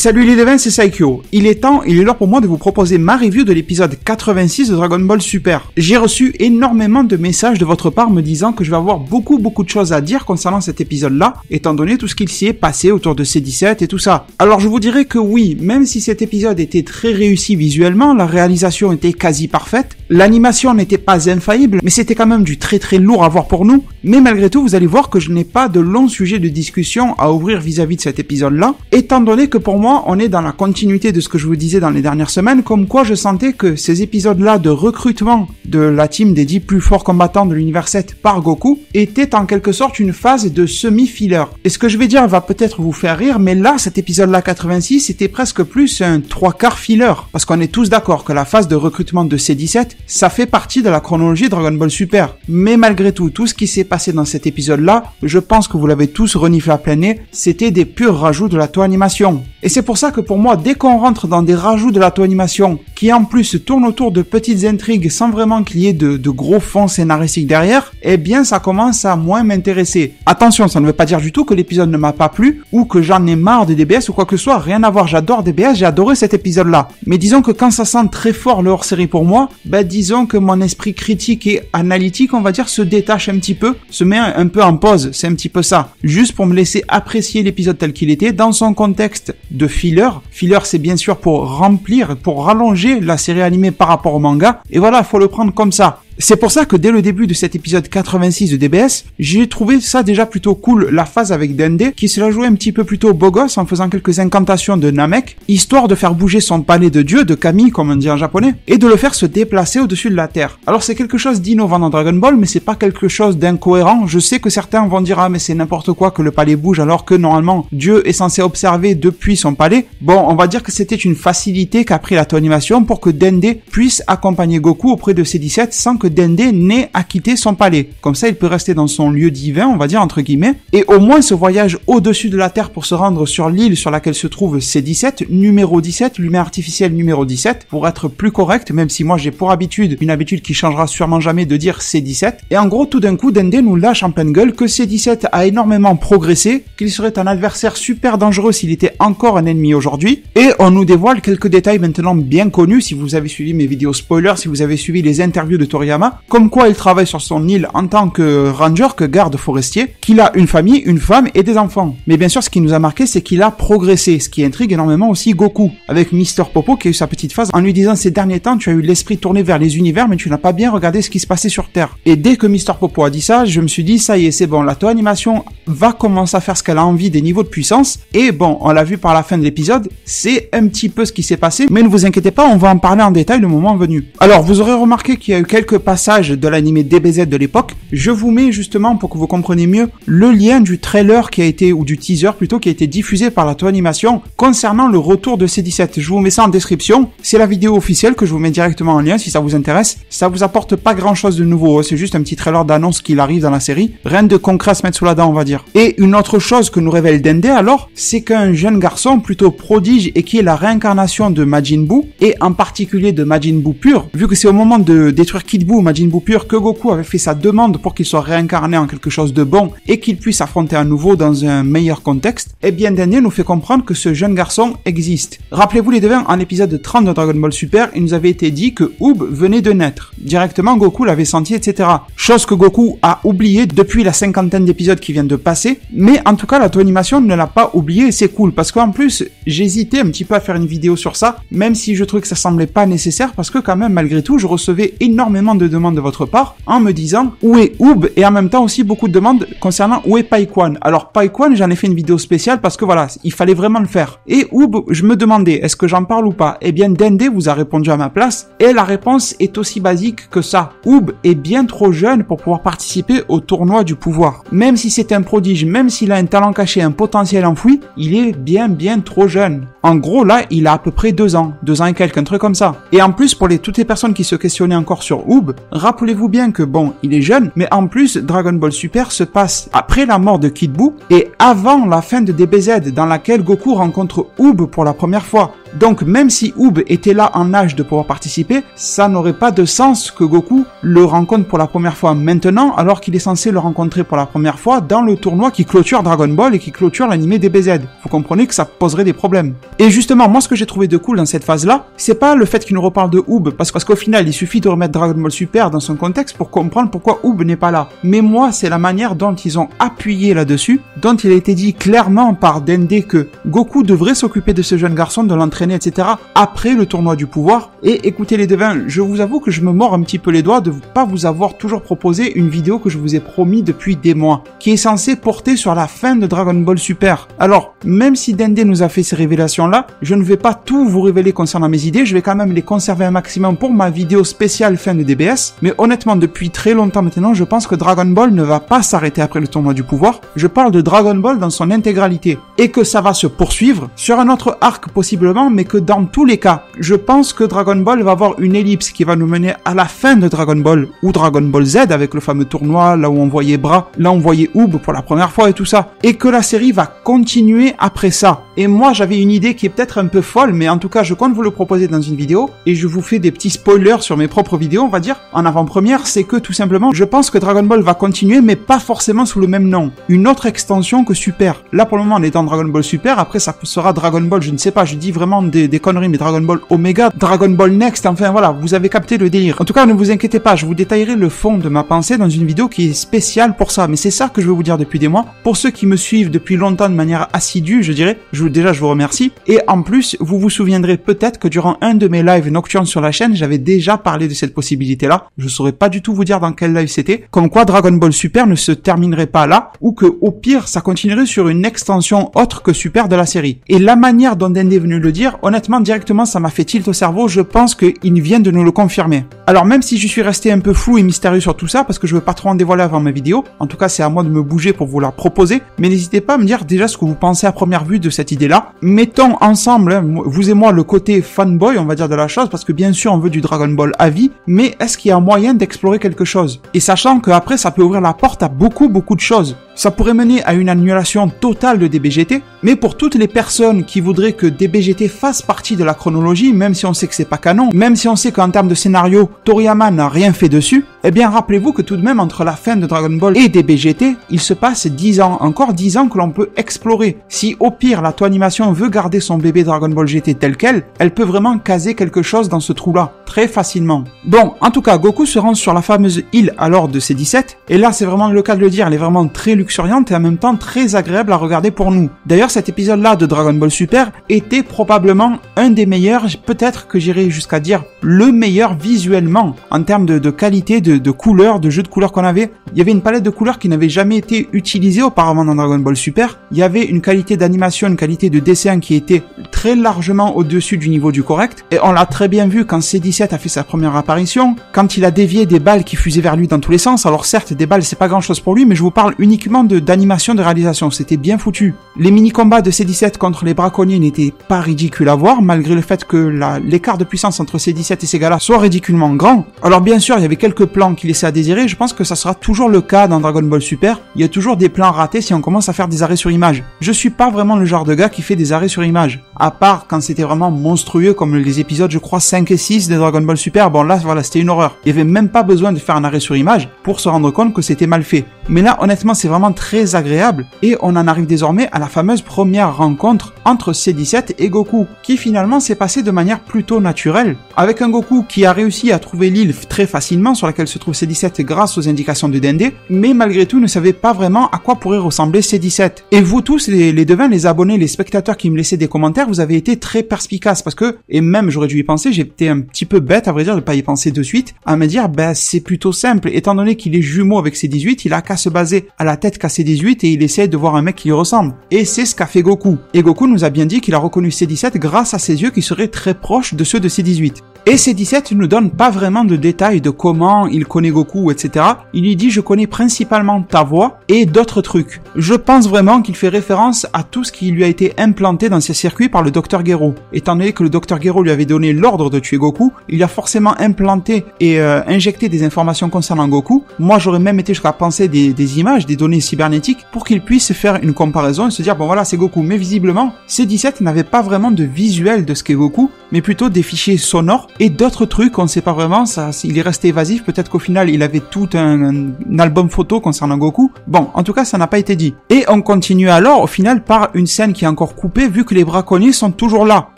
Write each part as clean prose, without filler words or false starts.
Salut les devins, c'est Saikyo. Il est l'heure pour moi de vous proposer ma review de l'épisode 86 de Dragon Ball Super. J'ai reçu énormément de messages de votre part me disant que je vais avoir beaucoup de choses à dire concernant cet épisode-là, étant donné tout ce qu'il s'y est passé autour de C17 et tout ça. Alors je vous dirais que oui, même si cet épisode était très réussi visuellement, la réalisation était quasi parfaite, l'animation n'était pas infaillible, mais c'était quand même du très lourd à voir pour nous. Mais malgré tout, vous allez voir que je n'ai pas de long sujet de discussion à ouvrir vis-à-vis de cet épisode-là, étant donné que pour moi, on est dans la continuité de ce que je vous disais dans les dernières semaines, comme quoi je sentais que ces épisodes-là de recrutement de la team des 10 plus forts combattants de l'univers 7 par Goku étaient en quelque sorte une phase de semi-filler. Et ce que je vais dire va peut-être vous faire rire, mais là, cet épisode-là 86, c'était presque plus un 3/4 filler, parce qu'on est tous d'accord que la phase de recrutement de C17, ça fait partie de la chronologie Dragon Ball Super. Mais malgré tout ce qui s'est passé dans cet épisode-là, je pense que vous l'avez tous reniflé à plein nez, c'était des purs rajouts de la animation. Et c'est pour ça que pour moi, dès qu'on rentre dans des rajouts de la animation, qui en plus tournent autour de petites intrigues sans vraiment qu'il y ait de gros fonds scénaristiques derrière, eh bien ça commence à moins m'intéresser. Attention, ça ne veut pas dire du tout que l'épisode ne m'a pas plu, ou que j'en ai marre de DBS ou quoi que ce soit, rien à voir, j'adore DBS, j'ai adoré cet épisode-là. Mais disons que quand ça sent très fort le hors-série pour moi, disons que mon esprit critique et analytique, on va dire, se détache un petit peu, se met un peu en pause, c'est un petit peu ça. Juste pour me laisser apprécier l'épisode tel qu'il était, dans son contexte de filler. Filler, c'est bien sûr pour remplir, pour rallonger la série animée par rapport au manga. Et voilà, faut le prendre comme ça. C'est pour ça que dès le début de cet épisode 86 de DBS, j'ai trouvé ça déjà plutôt cool, la phase avec Dende, qui se la jouait un petit peu plutôt beau gosse en faisant quelques incantations de Namek, histoire de faire bouger son palais de dieu, de Kami, comme on dit en japonais, et de le faire se déplacer au-dessus de la Terre. Alors c'est quelque chose d'innovant dans Dragon Ball, mais c'est pas quelque chose d'incohérent. Je sais que certains vont dire, ah mais c'est n'importe quoi que le palais bouge, alors que normalement, Dieu est censé observer depuis son palais. Bon, on va dire que c'était une facilité qu'a pris la animation pour que Dende puisse accompagner Goku auprès de C17 sans que Dende n'ait à quitter son palais. Comme ça, il peut rester dans son lieu divin, on va dire, entre guillemets, et au moins ce voyage au-dessus de la Terre pour se rendre sur l'île sur laquelle se trouve C17, numéro 17, lumière artificielle numéro 17, pour être plus correct, même si moi j'ai pour habitude, une habitude qui changera sûrement jamais, de dire C17. Et en gros, tout d'un coup, Dende nous lâche en pleine gueule que C17 a énormément progressé, qu'il serait un adversaire super dangereux s'il était encore un ennemi aujourd'hui, et on nous dévoile quelques détails maintenant bien connus, si vous avez suivi mes vidéos spoilers, si vous avez suivi les interviews de Toriyama, comme quoi il travaille sur son île en tant que ranger, que garde forestier, qu'il a une famille, une femme et des enfants. Mais bien sûr, ce qui nous a marqué, c'est qu'il a progressé, ce qui intrigue énormément aussi Goku, avec Mister Popo qui a eu sa petite phase en lui disant ces derniers temps, tu as eu l'esprit tourné vers les univers, mais tu n'as pas bien regardé ce qui se passait sur Terre. Et dès que Mister Popo a dit ça, je me suis dit, ça y est, c'est bon, la animation va commencer à faire ce qu'elle a envie des niveaux de puissance, et bon, on l'a vu par la fin de l'épisode, c'est un petit peu ce qui s'est passé, mais ne vous inquiétez pas, on va en parler en détail le moment venu. Alors, vous aurez remarqué qu'il y a eu quelques passages de l'animé DBZ de l'époque. Je vous mets justement, pour que vous compreniez mieux, le lien du trailer qui a été, ou du teaser plutôt, qui a été diffusé par la animation concernant le retour de C17. Je vous mets ça en description. C'est la vidéo officielle que je vous mets directement en lien si ça vous intéresse. Ça vous apporte pas grand chose de nouveau, c'est juste un petit trailer d'annonce qu'il arrive dans la série. Rien de concret à se mettre sous la dent, on va dire. Et une autre chose que nous révèle Dende alors, c'est qu'un jeune garçon plutôt prodige et qui est la réincarnation de Majin Buu, et en particulier de Majin Buu pur, vu que c'est au moment de détruire Kid Buu, Majin Buu pur, que Goku avait fait sa demande pour qu'il soit réincarné en quelque chose de bon et qu'il puisse affronter à nouveau dans un meilleur contexte, eh bien Dende nous fait comprendre que ce jeune garçon existe. Rappelez-vous les devins, en épisode 30 de Dragon Ball Super, il nous avait été dit que Oob venait de naître. Directement, Goku l'avait senti, etc. Chose que Goku a oublié depuis la 50aine d'épisodes qui viennent de passer, mais en tout cas la animation ne l'a pas oublié et c'est cool, parce qu'en plus, j'hésitais un petit peu à faire une vidéo sur ça, même si je trouvais que ça semblait pas nécessaire, parce que quand même, malgré tout, je recevais énormément de demandes de votre part, en me disant où est Oob, et en même temps aussi beaucoup de demandes concernant où est Paikwan. Alors Paikwan, j'en ai fait une vidéo spéciale parce que voilà, il fallait vraiment le faire. Et Oob, je me demandais, est-ce que j'en parle ou pas? Eh bien Dende vous a répondu à ma place, et la réponse est aussi basique que ça. Oob est bien trop jeune pour pouvoir participer au tournoi du pouvoir. Même si c'est un prodige, même s'il a un talent caché, un potentiel enfoui, il est bien trop jeune. En gros là, il a à peu près 2 ans et quelques, un truc comme ça. Et en plus, pour toutes les personnes qui se questionnaient encore sur Oob, rappelez-vous bien que bon, il est jeune, mais en plus, Dragon Ball Super se passe après la mort de Kid Buu et avant la fin de DBZ dans laquelle Goku rencontre Oob pour la première fois. Donc même si Oob était là en âge de pouvoir participer, ça n'aurait pas de sens que Goku le rencontre pour la première fois maintenant, alors qu'il est censé le rencontrer pour la première fois dans le tournoi qui clôture Dragon Ball et qui clôture l'animé DBZ. Vous comprenez que ça poserait des problèmes. Et justement, moi ce que j'ai trouvé de cool dans cette phase-là, c'est pas le fait qu'il nous reparle de Oob, parce qu'au final il suffit de remettre Dragon Ball Super dans son contexte pour comprendre pourquoi Oob n'est pas là. Mais moi, c'est la manière dont ils ont appuyé là-dessus, dont il a été dit clairement par Dende que Goku devrait s'occuper de ce jeune garçon, de l'entraîner, etc. après le tournoi du pouvoir. Et écoutez les devins, je vous avoue que je me mords un petit peu les doigts de pas vous avoir toujours proposé une vidéo que je vous ai promis depuis des mois, qui est censée porter sur la fin de Dragon Ball Super. Alors, même si Dende nous a fait ces révélations-là, je ne vais pas tout vous révéler concernant mes idées, je vais quand même les conserver un maximum pour ma vidéo spéciale fin de DBS, mais honnêtement, depuis très longtemps maintenant, je pense que Dragon Ball ne va pas s'arrêter après le tournoi du pouvoir. Je parle de Dragon Ball dans son intégralité, et que ça va se poursuivre sur un autre arc possiblement, mais que dans tous les cas, je pense que Dragon Ball va avoir une ellipse qui va nous mener à la fin de Dragon Ball, ou Dragon Ball Z avec le fameux tournoi, là où on voyait Bra, là où on voyait Oob pour la première fois et tout ça, et que la série va continuer après ça. Et moi j'avais une idée qui est peut-être un peu folle, mais en tout cas je compte vous le proposer dans une vidéo, et je vous fais des petits spoilers sur mes propres vidéos, on va dire, en avant-première, c'est que tout simplement, je pense que Dragon Ball va continuer, mais pas forcément sous le même nom. Une autre extension que Super. Là pour le moment on est dans Dragon Ball Super, après ça sera Dragon Ball, je ne sais pas, je dis vraiment des conneries, mais Dragon Ball Omega, Dragon Ball Next, enfin voilà, vous avez capté le délire. En tout cas, ne vous inquiétez pas, je vous détaillerai le fond de ma pensée dans une vidéo qui est spéciale pour ça, mais c'est ça que je veux vous dire depuis des mois. Pour ceux qui me suivent depuis longtemps de manière assidue, je dirais, déjà je vous remercie. Et en plus, vous vous souviendrez peut-être que durant un de mes lives nocturnes sur la chaîne, j'avais déjà parlé de cette possibilité-là. Je saurais pas du tout vous dire dans quel live c'était, comme quoi Dragon Ball Super ne se terminerait pas là, ou que au pire, ça continuerait sur une extension autre que Super de la série. Et la manière dont Dende est venu le dire, honnêtement, directement, ça m'a fait tilt au cerveau, je pense qu'il vient de nous le confirmer. Alors même si je suis resté un peu flou et mystérieux sur tout ça, parce que je veux pas trop en dévoiler avant ma vidéo, en tout cas c'est à moi de me bouger pour vous la proposer, mais n'hésitez pas à me dire déjà ce que vous pensez à première vue de cette idée-là. Mettons ensemble, hein, vous et moi, le côté fanboy, on va dire, de la chose, parce que bien sûr on veut du Dragon Ball à vie, mais est-ce qu'il y a moyen d'explorer quelque chose? Et sachant qu'après ça peut ouvrir la porte à beaucoup de choses. Ça pourrait mener à une annulation totale de DBGT, mais pour toutes les personnes qui voudraient que DBGT fasse partie de la chronologie, même si on sait que c'est pas canon, même si on sait qu'en termes de scénario, Toriyama n'a rien fait dessus, eh bien rappelez-vous que tout de même entre la fin de Dragon Ball et DBGT, il se passe 10 ans, encore 10 ans que l'on peut explorer. Si au pire la Toei Animation veut garder son bébé Dragon Ball GT tel quel, elle peut vraiment caser quelque chose dans ce trou-là, très facilement. Bon, en tout cas, Goku se rend sur la fameuse île alors de C17, et là c'est vraiment le cas de le dire, elle est vraiment très luxuriante et en même temps très agréable à regarder pour nous. D'ailleurs cet épisode-là de Dragon Ball Super était probablement un des meilleurs, peut-être que j'irais jusqu'à dire le meilleur visuellement, en termes de qualité, de couleurs, de jeu de couleurs qu'on avait. Il y avait une palette de couleurs qui n'avait jamais été utilisée auparavant dans Dragon Ball Super. Il y avait une qualité d'animation, une qualité de dessin qui était très largement au-dessus du niveau du correct. Et on l'a très bien vu quand C17 a fait sa première apparition, quand il a dévié des balles qui fusaient vers lui dans tous les sens. Alors certes, des balles c'est pas grand-chose pour lui, mais je vous parle uniquement d'animation, de réalisation. C'était bien foutu. Les mini-combats de C17 contre les braconniers n'étaient pas ridicules à voir, malgré le fait que l'écart de puissance entre C17 et ces gars-là soit ridiculement grand. Alors bien sûr, il y avait quelques plans qui laissaient à désirer, je pense que ça sera toujours le cas dans Dragon Ball Super. Il y a toujours des plans ratés si on commence à faire des arrêts sur image. Je suis pas vraiment le genre de gars qui fait des arrêts sur image, à part quand c'était vraiment monstrueux comme les épisodes, je crois 5 et 6 de Dragon Ball Super. Bon là, voilà, c'était une horreur. Il y avait même pas besoin de faire un arrêt sur image pour se rendre compte que c'était mal fait. Mais là, honnêtement, c'est vraiment très agréable et on en arrive désormais à la fameuse première rencontre entre C17 et Goku, qui finalement s'est passée de manière plutôt naturelle, avec un Goku qui a réussi à trouver l'île très facilement sur laquelle se trouve C17 grâce aux indications de Dende, mais malgré tout ne savait pas vraiment à quoi pourrait ressembler C17. Et vous tous, les devins, les abonnés, les spectateurs qui me laissaient des commentaires, vous avez été très perspicaces parce que, et même j'aurais dû y penser, j'étais un petit peu bête à vrai dire de pas y penser de suite, à me dire, ben c'est plutôt simple, étant donné qu'il est jumeau avec C18, il a qu'à se baser à la tête qu'a C18 et il essaie de voir un mec qui lui ressemble. Et c'est ce qu'a fait Goku. Et Goku nous a bien dit qu'il a reconnu C17 grâce à ses yeux qui seraient très proches de ceux de C18. Et C17 ne nous donne pas vraiment de détails de comment il qu'il connaît Goku, etc. Il lui dit « Je connais principalement ta voix et d'autres trucs ». Je pense vraiment qu'il fait référence à tout ce qui lui a été implanté dans ses circuits par le Dr Gero. Étant donné que le Dr Gero lui avait donné l'ordre de tuer Goku, il a forcément implanté et injecté des informations concernant Goku. Moi, j'aurais même été jusqu'à penser des images, des données cybernétiques, pour qu'il puisse faire une comparaison et se dire « Bon voilà, c'est Goku ». Mais visiblement, C-17 n'avait pas vraiment de visuel de ce qu'est Goku, mais plutôt des fichiers sonores et d'autres trucs, on ne sait pas vraiment, ça, il est resté évasif, peut-être qu'au final il avait tout un album photo concernant Goku. Bon, en tout cas ça n'a pas été dit. Et on continue alors au final par une scène qui est encore coupée vu que les braconniers sont toujours là.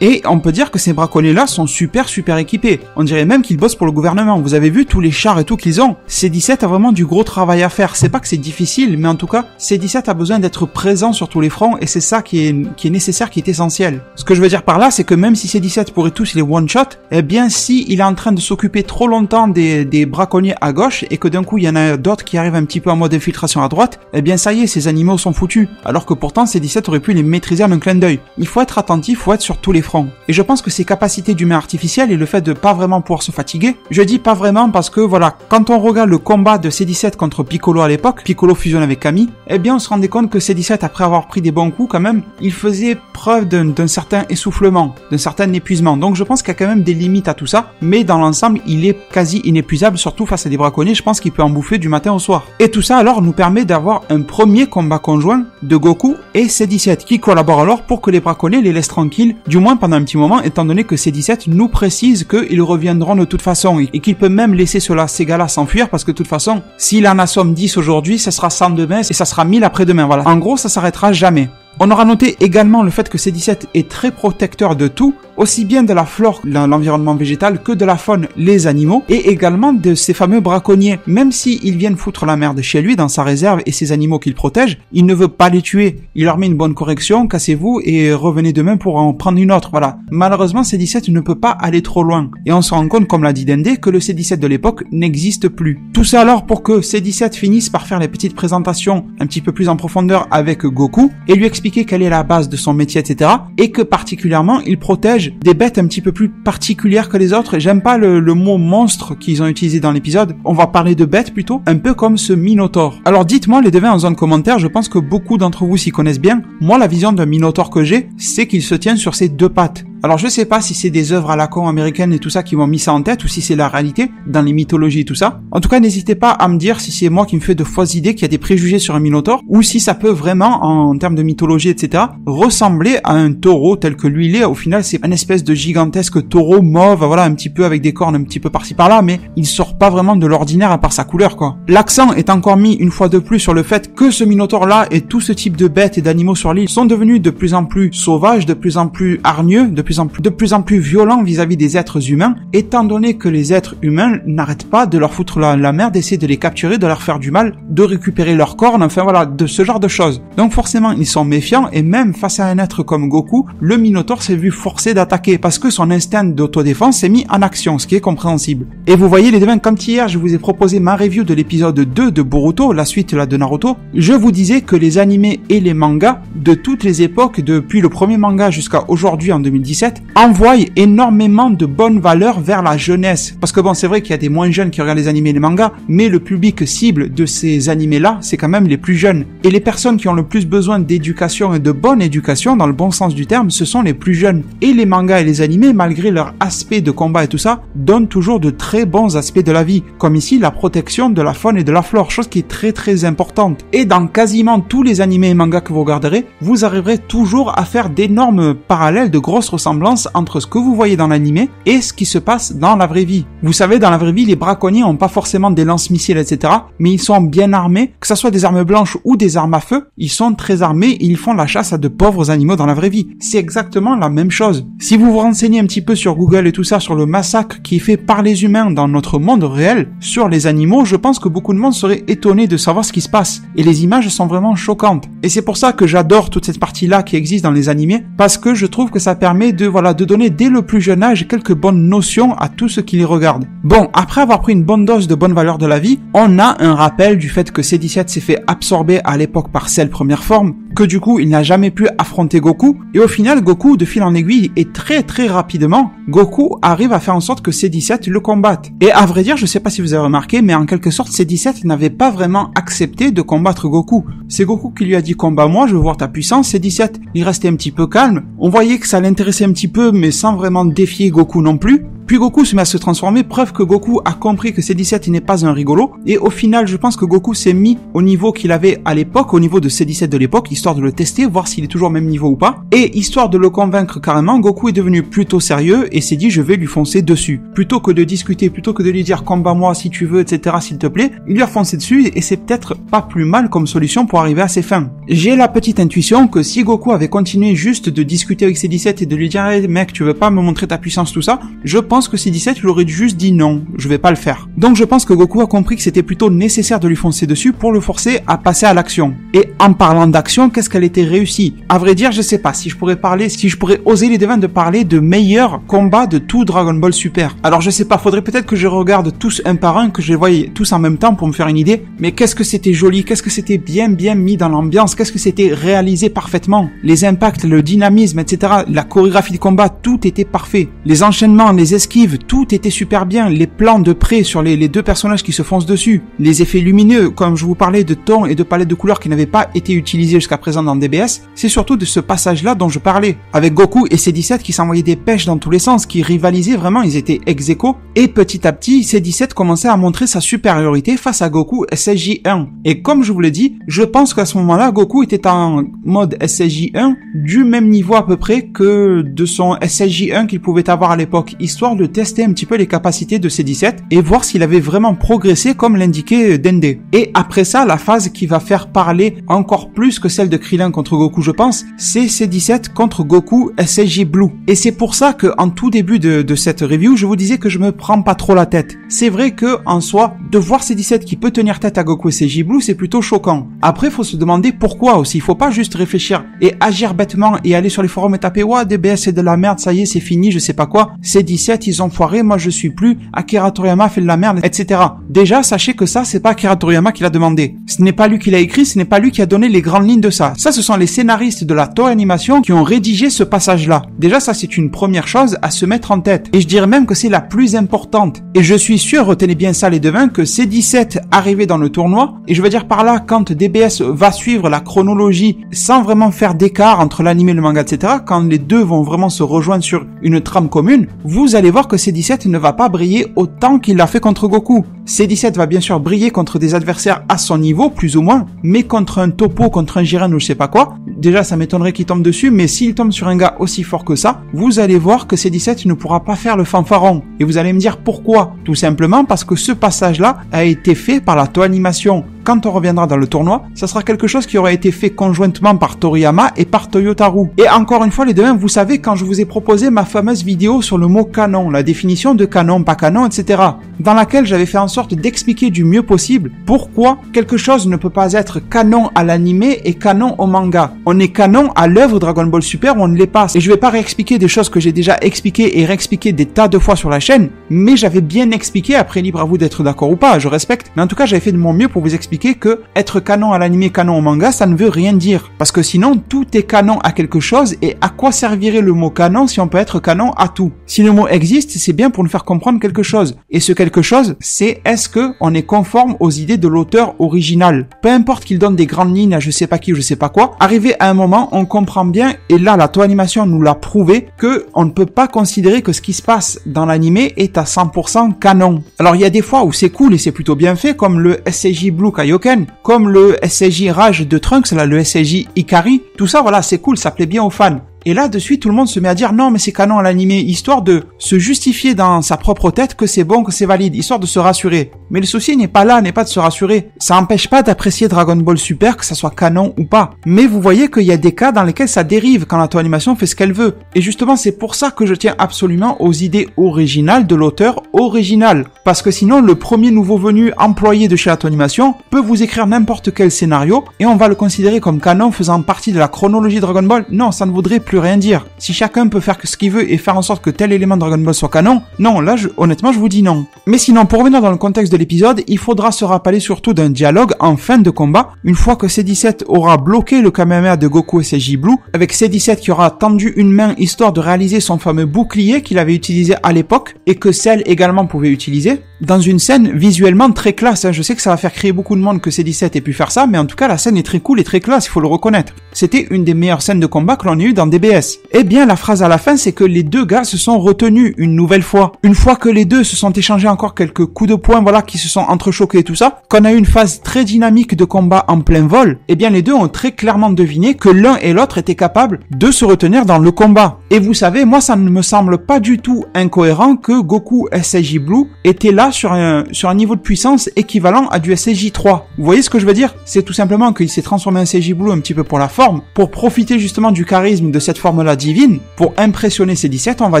Et on peut dire que ces braconniers là sont super équipés. On dirait même qu'ils bossent pour le gouvernement. Vous avez vu tous les chars et tout qu'ils ont. C-17 a vraiment du gros travail à faire. C'est pas que c'est difficile, mais en tout cas C-17 a besoin d'être présent sur tous les fronts et c'est ça qui est nécessaire, qui est essentiel. Ce que je veux dire par là, c'est que même si C-17 pourrait tous les one-shot, eh bien si il est en train de s'occuper trop longtemps des braconniers à gauche et que d'un coup il y en a d'autres qui arrivent un petit peu en mode infiltration à droite, eh bien ça y est, ces animaux sont foutus. Alors que pourtant C-17 aurait pu les maîtriser en un clin d'œil. Il faut être attentif, il faut être sur tous les fronts. Et je pense que ces capacités d'humain artificiel et le fait de pas vraiment pouvoir se fatiguer, je dis pas vraiment parce que voilà, quand on regarde le combat de C-17 contre Piccolo à l'époque, Piccolo fusionne avec Kami, eh bien on se rendait compte que C-17 après avoir pris des bons coups quand même, il faisait preuve d'un certain essoufflement, d'un certain épuisement. Donc je pense qu'il y a quand même des limites à tout ça, mais dans l'ensemble, il est quasi inépuisable, surtout face à des braconniers, je pense qu'il peut en bouffer du matin au soir. Et tout ça alors nous permet d'avoir un premier combat conjoint de Goku et C-17 qui collabore alors pour que les braconniers les laissent tranquilles, du moins pendant un petit moment, étant donné que C-17 nous précise qu'ils reviendront de toute façon et qu'il peut même laisser ces gars-là s'enfuir parce que de toute façon, s'il en assomme 10 aujourd'hui, ça sera 100 demain et ça sera 1000 après-demain. Voilà. En gros, ça s'arrêtera jamais. On aura noté également le fait que C-17 est très protecteur de tout, aussi bien de la flore, l'environnement végétal, que de la faune, les animaux, et également de ces fameux braconniers. Même s'ils viennent foutre la merde chez lui, dans sa réserve, et ces animaux qu'il protège, il ne veut pas les tuer. Il leur met une bonne correction, cassez-vous, et revenez demain pour en prendre une autre, voilà. Malheureusement, C-17 ne peut pas aller trop loin. Et on se rend compte, comme l'a dit Dende, que le C-17 de l'époque n'existe plus. Tout ça alors pour que C-17 finisse par faire les petites présentations un petit peu plus en profondeur avec Goku, et lui expliquer quelle est la base de son métier, etc. Et que particulièrement, il protège des bêtes un petit peu plus particulières que les autres. J'aime pas le mot monstre qu'ils ont utilisé dans l'épisode. On va parler de bêtes plutôt, un peu comme ce Minotaur. Alors dites-moi les devins en zone commentaire, je pense que beaucoup d'entre vous s'y connaissent bien. Moi, la vision d'un Minotaur que j'ai, c'est qu'il se tient sur ses deux pattes. Alors je sais pas si c'est des œuvres à la con américaines et tout ça qui m'ont mis ça en tête ou si c'est la réalité dans les mythologies et tout ça. En tout cas, n'hésitez pas à me dire si c'est moi qui me fais de fausses idées, qu'il y a des préjugés sur un Minotaur ou si ça peut vraiment, en termes de mythologie, etc., ressembler à un taureau tel que lui il est. Au final, c'est une espèce de gigantesque taureau mauve, voilà, un petit peu avec des cornes un petit peu par-ci par-là, mais il sort pas vraiment de l'ordinaire à part sa couleur, quoi. L'accent est encore mis une fois de plus sur le fait que ce Minotaur-là et tout ce type de bêtes et d'animaux sur l'île sont devenus de plus en plus sauvages, de plus en plus hargneux, de plus en plus violents vis-à-vis des êtres humains, étant donné que les êtres humains n'arrêtent pas de leur foutre la merde, d'essayer de les capturer, de leur faire du mal, de récupérer leurs cornes, enfin voilà, de ce genre de choses. Donc forcément, ils sont méfiants, et même face à un être comme Goku, le Minotaur s'est vu forcé d'attaquer, parce que son instinct d'autodéfense s'est mis en action, ce qui est compréhensible. Et vous voyez les devins, comme hier, je vous ai proposé ma review de l'épisode 2 de Boruto, la suite là de Naruto, je vous disais que les animés et les mangas, de toutes les époques, depuis le premier manga jusqu'à aujourd'hui en 2017, envoie énormément de bonnes valeurs vers la jeunesse. Parce que bon, c'est vrai qu'il y a des moins jeunes qui regardent les animés et les mangas, mais le public cible de ces animés-là, c'est quand même les plus jeunes. Et les personnes qui ont le plus besoin d'éducation et de bonne éducation, dans le bon sens du terme, ce sont les plus jeunes. Et les mangas et les animés, malgré leur aspect de combat et tout ça, donnent toujours de très bons aspects de la vie. Comme ici, la protection de la faune et de la flore, chose qui est très très importante. Et dans quasiment tous les animés et mangas que vous regarderez, vous arriverez toujours à faire d'énormes parallèles, de grosses ressemblances entre ce que vous voyez dans l'animé et ce qui se passe dans la vraie vie. Vous savez, dans la vraie vie, les braconniers ont pas forcément des lance-missiles, etc., mais ils sont bien armés, que ce soit des armes blanches ou des armes à feu, ils sont très armés et ils font la chasse à de pauvres animaux dans la vraie vie. C'est exactement la même chose. Si vous vous renseignez un petit peu sur Google et tout ça, sur le massacre qui est fait par les humains dans notre monde réel, sur les animaux, je pense que beaucoup de monde serait étonné de savoir ce qui se passe. Et les images sont vraiment choquantes. Et c'est pour ça que j'adore toute cette partie-là qui existe dans les animés, parce que je trouve que ça permet de donner dès le plus jeune âge quelques bonnes notions à tous ceux qui les regardent. Bon, après avoir pris une bonne dose de bonnes valeurs de la vie, on a un rappel du fait que C-17 s'est fait absorber à l'époque par Cell première forme, que du coup il n'a jamais pu affronter Goku, et au final Goku de fil en aiguille et très rapidement, Goku arrive à faire en sorte que C17 le combatte. Et à vrai dire, je sais pas si vous avez remarqué, mais en quelque sorte C17 n'avait pas vraiment accepté de combattre Goku. C'est Goku qui lui a dit combat-moi, je veux voir ta puissance. C17, il restait un petit peu calme, on voyait que ça l'intéressait un petit peu mais sans vraiment défier Goku non plus. Puis Goku se met à se transformer, preuve que Goku a compris que C17 n'est pas un rigolo, et au final je pense que Goku s'est mis au niveau qu'il avait à l'époque, au niveau de C17 de l'époque, histoire de le tester, voir s'il est toujours au même niveau ou pas, et histoire de le convaincre carrément, Goku est devenu plutôt sérieux et s'est dit je vais lui foncer dessus. Plutôt que de discuter, plutôt que de lui dire combat-moi si tu veux, etc. s'il te plaît, il lui a foncé dessus et c'est peut-être pas plus mal comme solution pour arriver à ses fins. J'ai la petite intuition que si Goku avait continué juste de discuter avec C17 et de lui dire hey, mec tu veux pas me montrer ta puissance tout ça, je pense que C17 il aurait juste dit non, je vais pas le faire. Donc je pense que Goku a compris que c'était plutôt nécessaire de lui foncer dessus pour le forcer à passer à l'action. Et en parlant d'action, qu'est-ce qu'elle était réussie? À vrai dire, je sais pas si je pourrais oser les devins de parler de meilleurs combats de tout Dragon Ball Super. Alors je sais pas, faudrait peut-être que je regarde tous un par un, que je les voie tous en même temps pour me faire une idée, mais qu'est-ce que c'était joli, qu'est-ce que c'était bien mis dans l'ambiance, qu'est-ce que c'était réalisé parfaitement. Les impacts, le dynamisme, etc. La chorégraphie de combat, tout était parfait. Les enchaînements, les esquives, tout était super bien. Les plans de près sur les deux personnages qui se foncent dessus. Les effets lumineux, comme je vous parlais de tons et de palettes de couleurs qui n'avaient pas été utilisés jusqu'à présent dans DBS, c'est surtout de ce passage-là dont je parlais. Avec Goku et C17 qui s'envoyaient des pêches dans tous les sens, qui rivalisaient vraiment, ils étaient ex-aequo. Et petit à petit, C17 commençait à montrer sa supériorité face à Goku SSJ1. Et comme je vous l'ai dit, je pense qu'à ce moment-là, Goku était en mode SSJ1 du même niveau à peu près que de son SSJ1 qu'il pouvait avoir à l'époque, histoire de tester un petit peu les capacités de C17 et voir s'il avait vraiment progressé comme l'indiquait Dende. Et après ça, la phase qui va faire parler encore plus que celle de Krillin contre Goku, je pense, c'est C17 contre Goku SSJ Blue. Et c'est pour ça que en tout début de cette review, je vous disais que je me prends pas trop la tête. C'est vrai que en soi, de voir C17 qui peut tenir tête à Goku SSJ Blue, c'est plutôt choquant. Après, faut se demander pourquoi aussi. Il faut pas juste réfléchir et agir bêtement et aller sur les forums et taper ouais, DBS c'est de la merde, ça y est, c'est fini, je sais pas quoi. C17, ils ont foiré, moi je suis plus, Akira Toriyama fait de la merde, etc. Déjà, sachez que ça, c'est pas Akira Toriyama qui l'a demandé. Ce n'est pas lui qui l'a écrit, ce n'est pas lui qui a donné les grandes lignes de ça. Ça, ce sont les scénaristes de la Toei Animation qui ont rédigé ce passage-là. Déjà, ça, c'est une première chose à se mettre en tête. Et je dirais même que c'est la plus importante. Et je suis sûr, retenez bien ça les devins, que C17 arrivé dans le tournoi, et je veux dire par là, quand DBS va suivre la chronologie sans vraiment faire d'écart entre l'anime et le manga, etc., quand les deux vont vraiment se rejoindre sur une trame commune, vous allez voir que C17 ne va pas briller autant qu'il l'a fait contre Goku. C17 va bien sûr briller contre des adversaires à son niveau, plus ou moins, mais contre un Toppo, contre un Jiren ou je sais pas quoi, déjà ça m'étonnerait qu'il tombe dessus, mais s'il tombe sur un gars aussi fort que ça, vous allez voir que C17 ne pourra pas faire le fanfaron. Et vous allez me dire pourquoi? Tout simplement parce que ce passage-là a été fait par la Toei Animation. Quand on reviendra dans le tournoi, ça sera quelque chose qui aura été fait conjointement par Toriyama et par Toyotaru. Et encore une fois les deux, vous savez, quand je vous ai proposé ma fameuse vidéo sur le mot canon, la définition de canon, pas canon, etc., dans laquelle j'avais fait en sorte d'expliquer du mieux possible pourquoi quelque chose ne peut pas être canon à l'animé et canon au manga. On est canon à l'œuvre Dragon Ball Super ou on ne l'est pas. Et je vais pas réexpliquer des choses que j'ai déjà expliquées et réexpliquées des tas de fois sur la chaîne, mais j'avais bien expliqué, après libre à vous d'être d'accord ou pas, je respecte, mais en tout cas j'avais fait de mon mieux pour vous expliquer que être canon à l'anime, canon au manga, ça ne veut rien dire. Parce que sinon, tout est canon à quelque chose, et à quoi servirait le mot canon si on peut être canon à tout? Si le mot existe, c'est bien pour nous faire comprendre quelque chose. Et ce quelque chose, c'est est-ce que on est conforme aux idées de l'auteur original? Peu importe qu'il donne des grandes lignes à je sais pas qui ou je sais pas quoi, arrivé à un moment, on comprend bien, et là, la Toei Animation nous l'a prouvé, que on ne peut pas considérer que ce qui se passe dans l'anime est à 100% canon. Alors, il y a des fois où c'est cool et c'est plutôt bien fait, comme le SSJ Blue Kaioken, comme le SSJ Rage de Trunks, là, le SSJ Ikari, tout ça, voilà, c'est cool, ça plaît bien aux fans. Et là, de suite, tout le monde se met à dire non, mais c'est canon à l'animé, histoire de se justifier dans sa propre tête que c'est bon, que c'est valide, histoire de se rassurer. Mais le souci n'est pas là, n'est pas de se rassurer. Ça empêche pas d'apprécier Dragon Ball Super, que ça soit canon ou pas. Mais vous voyez qu'il y a des cas dans lesquels ça dérive quand la Toei Animation fait ce qu'elle veut. Et justement, c'est pour ça que je tiens absolument aux idées originales de l'auteur original. Parce que sinon, le premier nouveau venu employé de chez la Toei Animation peut vous écrire n'importe quel scénario et on va le considérer comme canon faisant partie de la chronologie Dragon Ball. Non, ça ne voudrait plus rien dire. Si chacun peut faire ce qu'il veut et faire en sorte que tel élément de Dragon Ball soit canon, non, là, honnêtement, je vous dis non. Mais sinon, pour revenir dans le contexte de l'épisode, il faudra se rappeler surtout d'un dialogue en fin de combat, une fois que C-17 aura bloqué le Kamehameha de Goku et CJ Blue, avec C-17 qui aura tendu une main histoire de réaliser son fameux bouclier qu'il avait utilisé à l'époque, et que Cell également pouvait utiliser, dans une scène visuellement très classe. Je sais que ça va faire crier beaucoup de monde que C-17 ait pu faire ça, mais en tout cas la scène est très cool et très classe, il faut le reconnaître. C'était une des meilleures scènes de combat que l'on ait eu dans DBS. Eh bien la phrase à la fin, c'est que les deux gars se sont retenus une nouvelle fois. Une fois que les deux se sont échangés encore quelques coups de poing, voilà, qui se sont entrechoqués et tout ça, qu'on a eu une phase très dynamique de combat en plein vol, eh bien les deux ont très clairement deviné que l'un et l'autre étaient capables de se retenir dans le combat. Et vous savez, moi ça ne me semble pas du tout incohérent que Goku SJ Blue était là sur un niveau de puissance équivalent à du SJ3. Vous voyez ce que je veux dire? C'est tout simplement qu'il s'est transformé en SJ Blue un petit peu pour la forme, pour profiter justement du charisme de cette forme-là divine, pour impressionner C-17, on va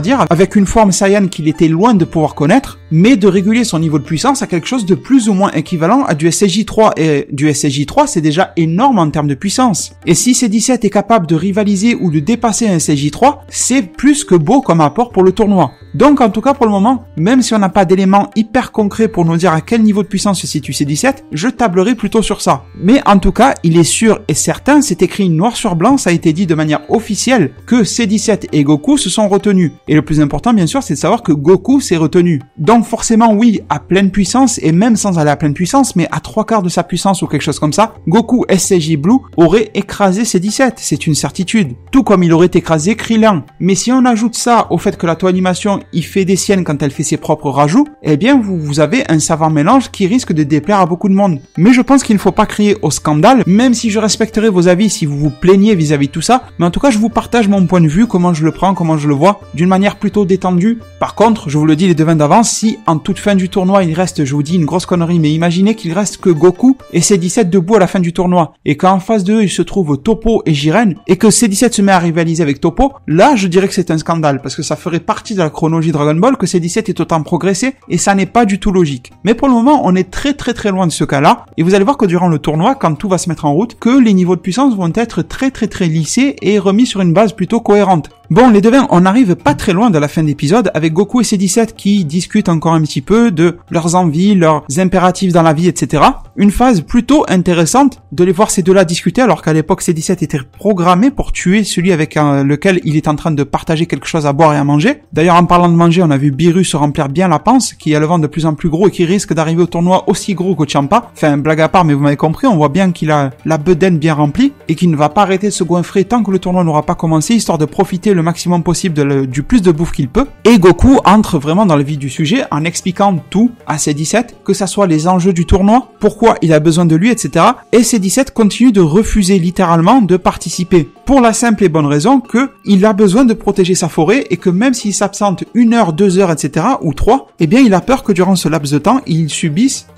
dire, avec une forme Saiyan qu'il était loin de pouvoir connaître, mais de réguler son niveau de puissance à quelque chose de plus ou moins équivalent à du SJ3. Et du SJ3, c'est déjà énorme en termes de puissance. Et si C-17 est capable de rivaliser ou de dépasser un SJ3, c'est plus que beau comme apport pour le tournoi. Donc en tout cas pour le moment, même si on n'a pas d'éléments hyper concrets pour nous dire à quel niveau de puissance se situe C-17, je tablerai plutôt sur ça. Mais en tout cas, il est sûr et certain, c'est écrit noir sur blanc, ça a été dit de manière officielle, que C-17 et Goku se sont retenus. Et le plus important bien sûr, c'est de savoir que Goku s'est retenu. Donc forcément oui, à pleine puissance, et même sans aller à pleine puissance, mais à 3/4 de sa puissance ou quelque chose comme ça, Goku SJ Blue aurait écrasé C-17, c'est une certitude. Tout comme il aurait écrasé Krillin. Mais si on ajoute ça au fait que la toile animation il fait des siennes quand elle fait ses propres rajouts, eh bien vous avez un savant mélange qui risque de déplaire à beaucoup de monde. Mais je pense qu'il ne faut pas crier au scandale, même si je respecterai vos avis si vous vous plaignez vis-à-vis de tout ça, mais en tout cas je vous partage mon point de vue, comment je le prends, comment je le vois, d'une manière plutôt détendue. Par contre, je vous le dis les devins d'avance, si en toute fin du tournoi il reste, je vous dis une grosse connerie, mais imaginez qu'il reste que Goku et C-17 debout à la fin du tournoi, et qu'en face d'eux il se trouve Toppo et Jiren, et que C-17 se met à rivaliser avec Toppo, là je dirais que c'est un scandale, parce que ça ferait partie de la chronologie Dragon Ball que C-17 est autant progressé, et ça n'est pas du tout logique. Mais pour le moment, on est très très très loin de ce cas-là, et vous allez voir que durant le tournoi, quand tout va se mettre en route, que les niveaux de puissance vont être très très très lissés et remis sur une base plutôt cohérente. Bon, les devins, on n'arrive pas très loin de la fin d'épisode avec Goku et C-17 qui discutent encore un petit peu de leurs envies, leurs impératifs dans la vie, etc. Une phase plutôt intéressante de les voir ces deux-là discuter alors qu'à l'époque C-17 était programmé pour tuer celui avec lequel il est en train de partager quelque chose à boire et à manger. D'ailleurs, en parlant de manger, on a vu Beerus se remplir bien la panse, qui a le ventre de plus en plus gros et qui risque d'arriver au tournoi aussi gros que Ciampa. Enfin, blague à part, mais vous m'avez compris, on voit bien qu'il a la bedaine bien remplie et qu'il ne va pas arrêter de se goinfrer tant que le tournoi n'aura pas commencé, histoire de profiter le maximum possible du plus de bouffe qu'il peut. Et Goku entre vraiment dans le vif du sujet en expliquant tout à C-17, que ça soit les enjeux du tournoi, pourquoi il a besoin de lui, etc. Et C-17 continue de refuser littéralement de participer. Pour la simple et bonne raison que il a besoin de protéger sa forêt et que même s'il s'absente 1 heure, 2 heures, etc. ou 3, eh bien il a peur que durant ce laps de temps,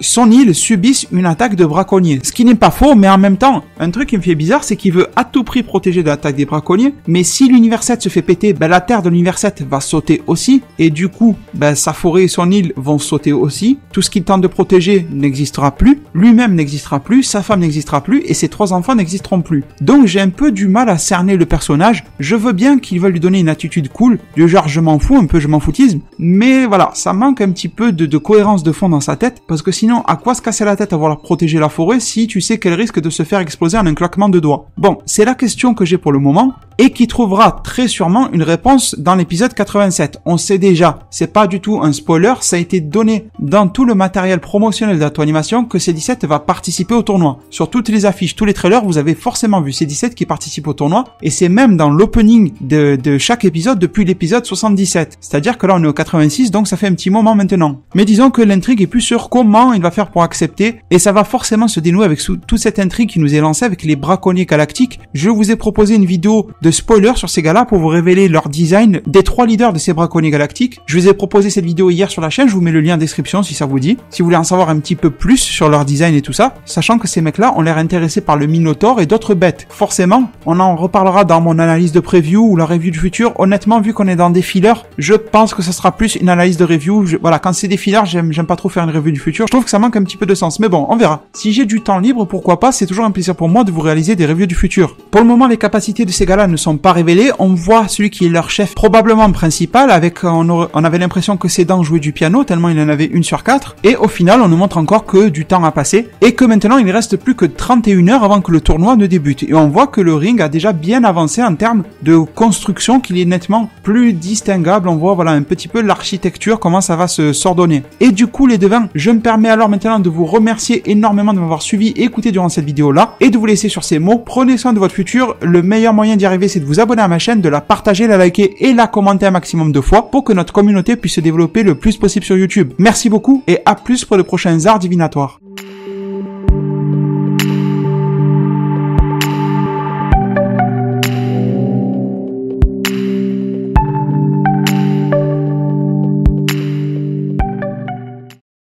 son île subisse une attaque de braconniers. Ce qui n'est pas faux, mais en même temps, un truc qui me fait bizarre, c'est qu'il veut à tout prix protéger de l'attaque des braconniers, mais si l'univers 7 se fait péter, la terre de l'univers 7 va sauter aussi, et du coup, sa forêt et son île vont sauter aussi. Tout ce qu'il tente de protéger n'existera plus, lui-même n'existera plus, sa femme n'existera plus, et ses 3 enfants n'existeront plus. Donc j'ai un peu du mal à cerner le personnage. Je veux bien qu'il veuille lui donner une attitude cool, du genre je m'en fous, un peu je m'en foutisme, mais voilà, ça manque un petit peu de cohérence de fond dans sa tête, parce que sinon, à quoi se casser la tête à vouloir protéger la forêt si tu sais qu'elle risque de se faire exploser en un claquement de doigts? Bon, c'est la question que j'ai pour le moment, et qui trouvera très sûrement une réponse dans l'épisode 87. On sait déjà, c'est pas du tout un spoiler, ça a été donné dans tout le matériel promotionnel d'Atoanimation que C-17 va participer au tournoi. Sur toutes les affiches, tous les trailers, vous avez forcément vu C-17 qui participe au tournoi, et c'est même dans l'opening de chaque épisode depuis l'épisode 77. C'est-à-dire que là on est au 86, donc ça fait un petit moment maintenant. Mais disons que l'intrigue est plus sur comment il va faire pour accepter, et ça va forcément se dénouer avec toute cette intrigue qui nous est lancée avec les braconniers galactiques. Je vous ai proposé une vidéo de spoiler sur ces gars-là pour vous révéler leur design des 3 leaders de ces braconniers galactiques. Je vous ai proposé cette vidéo hier sur la chaîne, je vous mets le lien en description si ça vous dit. Si vous voulez en savoir un petit peu plus sur leur design et tout ça, sachant que ces mecs-là ont l'air intéressés par le Minotaur et d'autres bêtes. Forcément, on en reparlera dans mon analyse de preview ou la review du futur. Honnêtement, vu qu'on est dans des fillers, je pense que ça sera plus une analyse de review. Voilà, quand c'est des fillers, j'aime pas trop faire une review du futur. Je trouve que ça manque un petit peu de sens. Mais bon, on verra. Si j'ai du temps libre, pourquoi pas, c'est toujours un plaisir pour moi de vous réaliser des reviews du futur. Pour le moment, les capacités de ces gars-là ne sont pas révélés. On voit celui qui est leur chef, probablement principal, avec on avait l'impression que ses dents jouaient du piano, tellement il en avait une sur 4. Et au final, on nous montre encore que du temps a passé et que maintenant il ne reste plus que 31 heures avant que le tournoi ne débute. Et on voit que le ring a déjà bien avancé en termes de construction, qu'il est nettement plus distinguable. On voit voilà un petit peu l'architecture, comment ça va s'ordonner. Et du coup les devins, je me permets alors maintenant de vous remercier énormément de m'avoir suivi et écouté durant cette vidéo là et de vous laisser sur ces mots. Prenez soin de votre futur. Le meilleur moyen d'y arriver, c'est de vous abonner à ma chaîne, de la partager, la liker et la commenter un maximum de fois pour que notre communauté puisse se développer le plus possible sur YouTube. Merci beaucoup et à plus pour de prochains arts divinatoires.